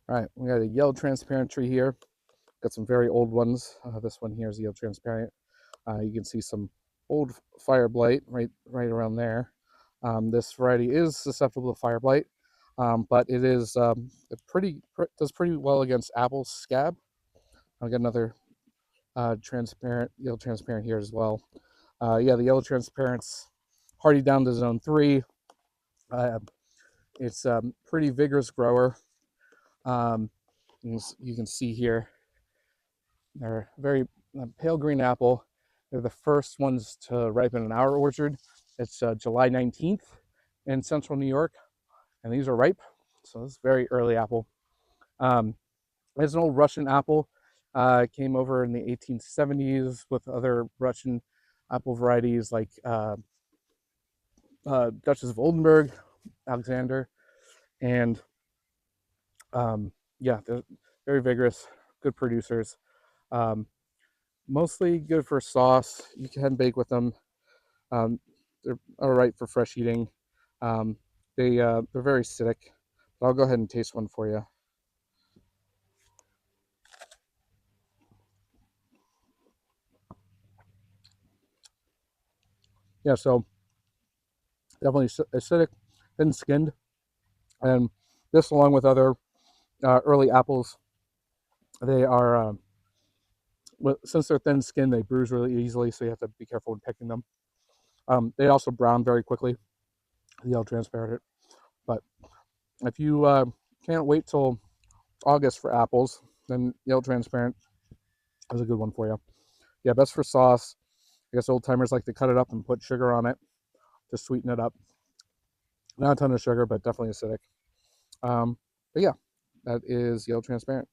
All right, we got a yellow transparent tree here. Got some very old ones. This one here is yellow transparent. You can see some old fire blight right around there. This variety is susceptible to fire blight, but it is does pretty well against apple scab. I got another yellow transparent here as well. Yeah, the yellow transparent's hardy down to zone 3. Uh, it's pretty vigorous grower. Um, you can see here they're very pale green apple. They're the first ones to ripen in our orchard. It's July 19th in central New York, and these are ripe. So this is very early apple. It's an old Russian apple. Came over in the 1870s with other Russian apple varieties like Duchess of Oldenburg, Alexander, and yeah, they're very vigorous, good producers. Um, Mostly good for sauce. You can bake with them. Um, they're all right for fresh eating. Um, they're very acidic. But I'll go ahead and taste one for you. Yeah, so definitely acidic, thin skinned, and this along with other early apples, they are since they're thin skinned, they bruise really easily, so you have to be careful when picking them. They also brown very quickly, the yellow transparent. But if you can't wait till August for apples, then yellow transparent is a good one for you. Yeah, best for sauce. I guess old timers like to cut it up and put sugar on it to sweeten it up. Not a ton of sugar, but definitely acidic. But yeah, that is yellow transparent.